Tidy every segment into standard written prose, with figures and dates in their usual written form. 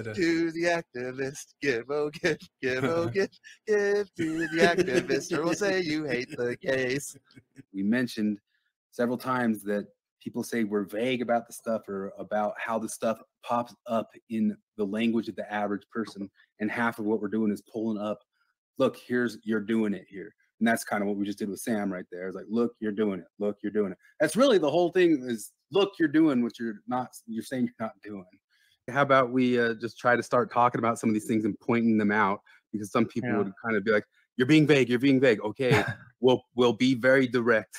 Give to the activist. Give, oh, give, oh, give to the activist, or we'll say you hate the gays. We mentioned several times that people say we're vague about the stuff or about how the stuff pops up in the language of the average person. And half of what we're doing is pulling up, look, you're doing it here. And that's kind of what we just did with Sam right there. It's like, look, you're doing it. Look, you're doing it. That's really the whole thing is, look, you're doing what you're saying you're not doing. How about we just try to start talking about some of these things and pointing them out? Because some people would kind of be like, you're being vague. You're being vague. Okay, we'll be very direct.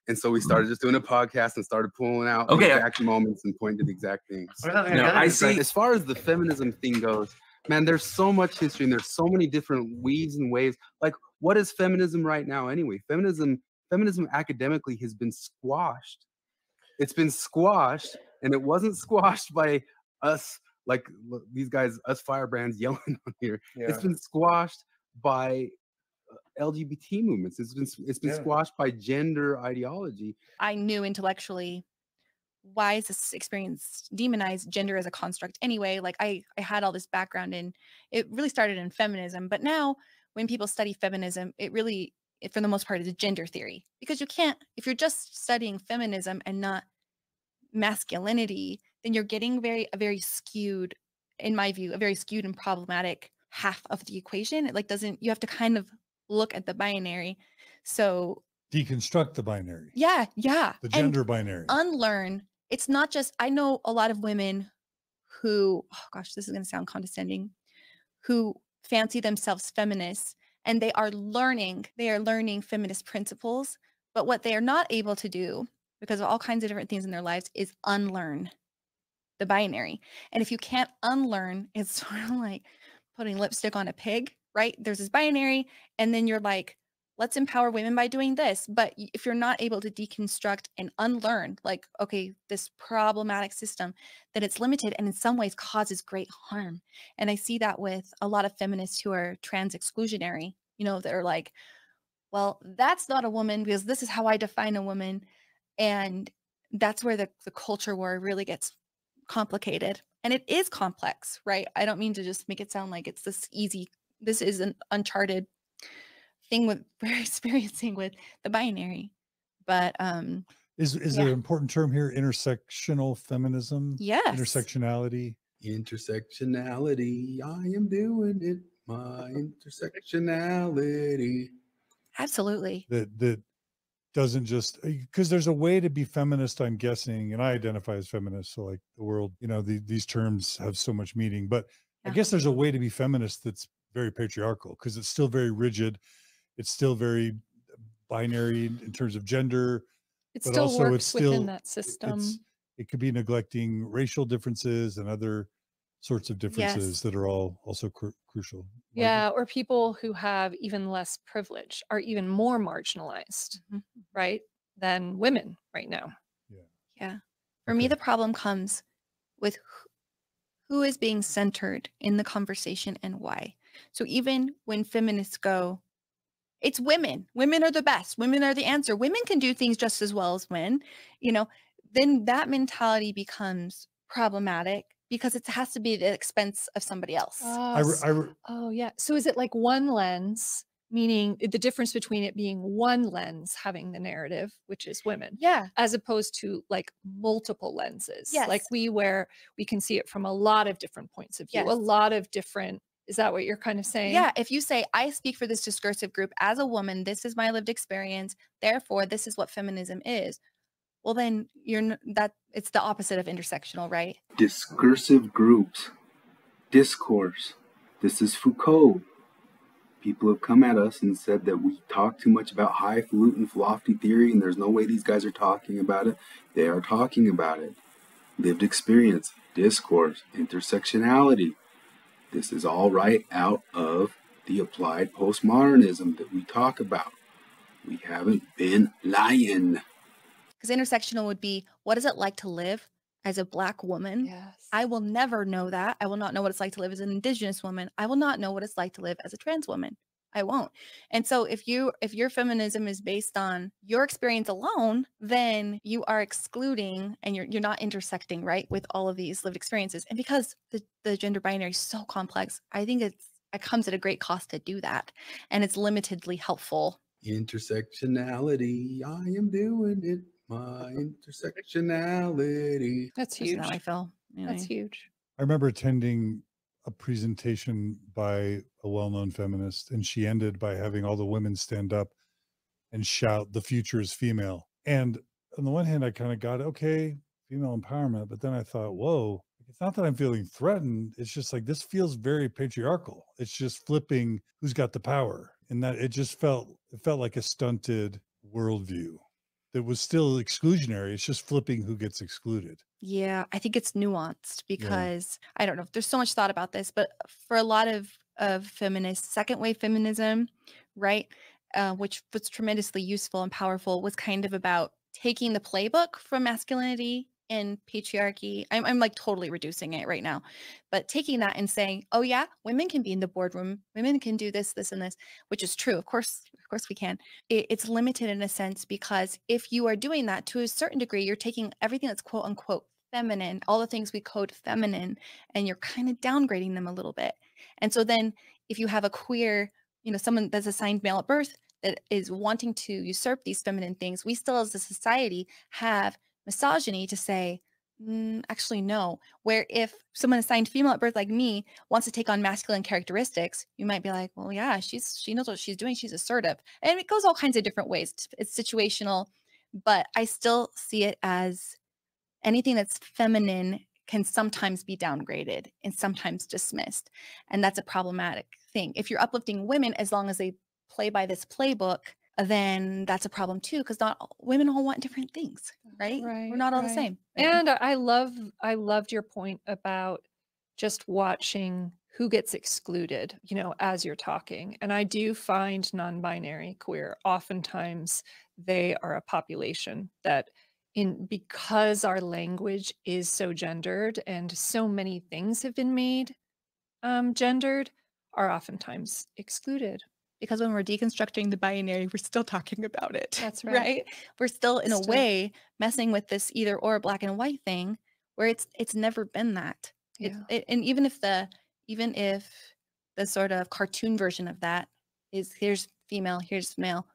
And so we started just doing a podcast and started pulling out the exact moments and pointing to the exact things. I see. As far as the feminism thing goes, man, there's so much history and there's so many different weaves and waves. Like, what is feminism right now anyway? Feminism academically has been squashed. It's been squashed, and it wasn't squashed by us, like these guys, us firebrands yelling on here. Yeah. It's been squashed by LGBT movements. It's been squashed by gender ideology. I knew intellectually, why is this experience demonized gender as a construct anyway? Like I had all this background in, it really started in feminism, but now when people study feminism, it really, for the most part, is gender theory, because you can't, if you're just studying feminism and not masculinity, then you're getting a very skewed, in my view, a very skewed and problematic half of the equation. It like doesn't, you have to kind of look at the binary. So deconstruct the binary. Yeah. The gender binary. Unlearn. It's not just, I know a lot of women who, oh gosh, this is going to sound condescending, who fancy themselves feminists, and they are learning feminist principles, but what they are not able to do, because of all kinds of different things in their lives, is unlearn the binary. And if you can't unlearn, it's sort of like putting lipstick on a pig, right? There's this binary, and then you're like, let's empower women by doing this. But if you're not able to deconstruct and unlearn, like, okay, this problematic system, that it's limited and in some ways causes great harm. And I see that with a lot of feminists who are trans exclusionary, you know, they're like, well, that's not a woman because this is how I define a woman. And that's where the culture war really gets complicated. And it is complex, right? I don't mean to just make it sound like it's this easy. This is an uncharted thing with we're experiencing with the binary. But is there an important term here? Intersectional feminism? Yes. Intersectionality. Intersectionality. I am doing it. My intersectionality. Absolutely. That doesn't just, because there's a way to be feminist, I'm guessing, and I identify as feminist, so like the world, you know, these terms have so much meaning, but I guess there's a way to be feminist that's very patriarchal, because it's still very rigid. It's still very binary in terms of gender. It still works within that system. It could be neglecting racial differences and other sorts of differences that are all also crucial. Yeah, or people who have even less privilege are even more marginalized, right, than women right now. Yeah. For me, the problem comes with who is being centered in the conversation and why. So even when feminists go, it's women. Women are the best. Women are the answer. Women can do things just as well as men, you know, then that mentality becomes problematic because it has to be at the expense of somebody else. Oh, yeah. So is it like one lens, meaning the difference between it being one lens having the narrative, which is women, as opposed to like multiple lenses, like we can see it from a lot of different points of view, a lot of different. Is that what you're kind of saying? Yeah. If you say, I speak for this discursive group as a woman, this is my lived experience, therefore this is what feminism is. Well, then it's the opposite of intersectional, right? Discursive groups, discourse. This is Foucault. People have come at us and said that we talk too much about highfalutin, lofty theory, and there's no way these guys are talking about it. They are talking about it. Lived experience, discourse, intersectionality. This is all right out of the applied postmodernism that we talk about. We haven't been lying. Because intersectional would be, what is it like to live as a Black woman? Yes. I will never know that. I will not know what it's like to live as an Indigenous woman. I will not know what it's like to live as a trans woman. I won't. And so if your feminism is based on your experience alone, then you are excluding and you're not intersecting, right, with all of these lived experiences. And because the gender binary is so complex, I think it comes at a great cost to do that. And it's limitedly helpful. Intersectionality, I am doing it. My intersectionality. That's That's huge. how I feel. That's huge. I remember attending a presentation by a well-known feminist, and she ended by having all the women stand up and shout, "The future is female." And on the one hand, I kind of got, okay, female empowerment, but then I thought, whoa, it's not that I'm feeling threatened. It's just like, this feels very patriarchal. It's just flipping who's got the power. And that it felt like a stunted worldview that was still exclusionary. It's just flipping who gets excluded. Yeah, I think it's nuanced because I don't know. There's so much thought about this, but for a lot of feminists, second wave feminism, right, which was tremendously useful and powerful, was kind of about taking the playbook from masculinity and patriarchy. I'm like totally reducing it right now, but taking that and saying, oh yeah, women can be in the boardroom, women can do this, this, and this, which is true. Of course we can. It's limited in a sense because if you are doing that to a certain degree, you're taking everything that's quote unquote feminine, all the things we code feminine, and you're kind of downgrading them a little bit. And so then if you have a queer, someone that's assigned male at birth that is wanting to usurp these feminine things, we still as a society have misogyny to say, actually, no. Where if someone assigned female at birth like me wants to take on masculine characteristics, you might be like, well, yeah, she knows what she's doing. She's assertive. And it goes all kinds of different ways. It's situational, but I still see it as anything that's feminine can sometimes be downgraded and sometimes dismissed. And that's a problematic thing. If you're uplifting women, as long as they play by this playbook, then that's a problem too, because not women all want different things, right? We're not all the same. And I loved your point about just watching who gets excluded, as you're talking. And I do find non-binary queer, oftentimes they are a population that because our language is so gendered and so many things have been made gendered, are oftentimes excluded. Because when we're deconstructing the binary, we're still talking about it. That's right. Right? We're still, in a way, messing with this either or black and white thing, where it's never been that. Yeah. And even if the sort of cartoon version of that is here's female, here's male,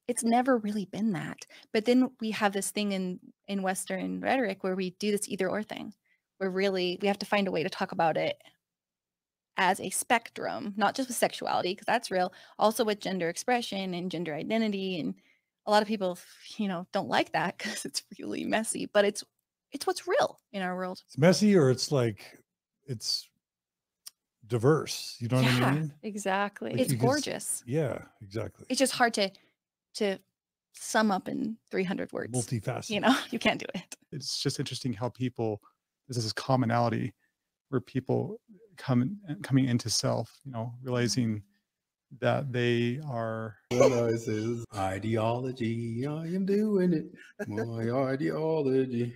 it's never really been that. But then we have this thing in Western rhetoric where we do this either or thing, where really we have to find a way to talk about it as a spectrum, not just with sexuality, because that's real, also with gender expression and gender identity. And a lot of people, don't like that because it's really messy, but it's what's real in our world. It's messy, or it's like, it's diverse. You know what I mean? Exactly. Like, It's because- gorgeous. Yeah, exactly. It's just hard to sum up in 300 words. Multifaceted. You can't do it. It's just interesting how there's this commonality where people coming into self, realizing that they are Realizes ideology, I am doing it. My ideology.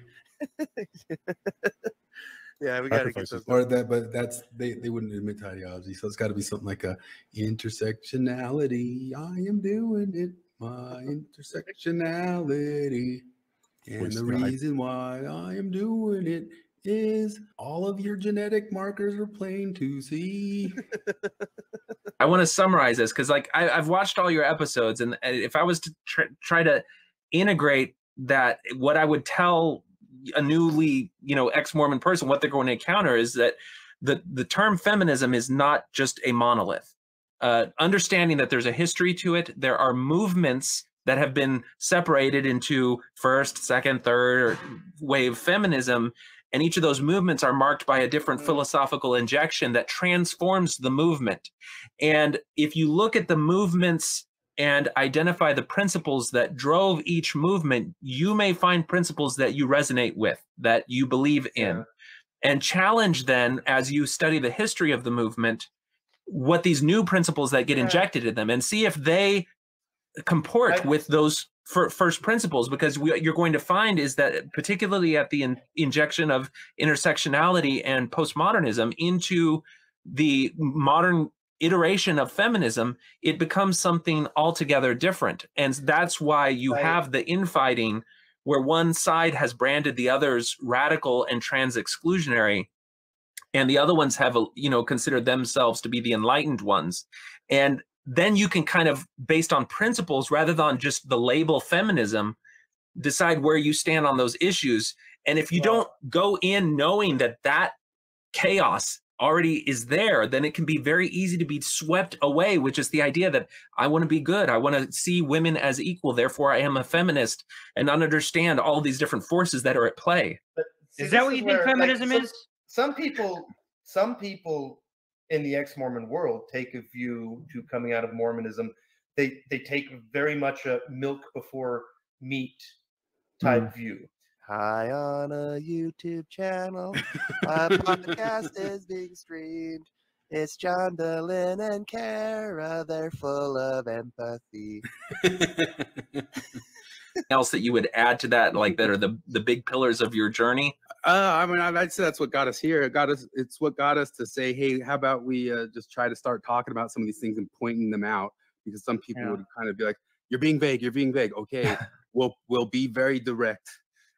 Yeah, we gotta get Sacrifices. those. Or that, but that's they wouldn't admit to ideology, so it's got to be something like a intersectionality. I am doing it. My intersectionality, and the reason why I am doing it is all of your genetic markers are plain to see. I want to summarize this because, I've watched all your episodes, and if I was to try to integrate that, what I would tell a newly, ex-Mormon person, what they're going to encounter is that the term feminism is not just a monolith. Understanding that there's a history to it, there are movements that have been separated into first, second, third wave feminism, and each of those movements are marked by a different philosophical injection that transforms the movement. And if you look at the movements and identify the principles that drove each movement, you may find principles that you resonate with, that you believe in, and challenge then, as you study the history of the movement, what these new principles that get injected in them, and see if they comport with those first principles. Because what you're going to find is that, particularly at the injection of intersectionality and postmodernism into the modern iteration of feminism, it becomes something altogether different. And that's why you have the infighting where one side has branded the others radical and trans exclusionary, and the other ones have, you know, considered themselves to be the enlightened ones. And then you can kind of, based on principles rather than just the label feminism, decide where you stand on those issues. And if you don't go in knowing that that chaos already is there, then it can be very easy to be swept away, which is the idea that I want to be good. I want to see women as equal. Therefore, I am a feminist, and not understand all these different forces that are at play. But see, Is that what you think feminism is? Some people in the ex-Mormon world take a view to coming out of Mormonism. They take very much a milk before meat type view. Hi on a YouTube channel. A podcast is being streamed. It's John, Dylan, and Kara. They're full of empathy. Else that you would add to that, like that are the big pillars of your journey? I mean, I'd say that's what got us here. It's what got us to say, hey, how about we just try to start talking about some of these things and pointing them out? Because some people would kind of be like, you're being vague, you're being vague. Okay, we'll be very direct.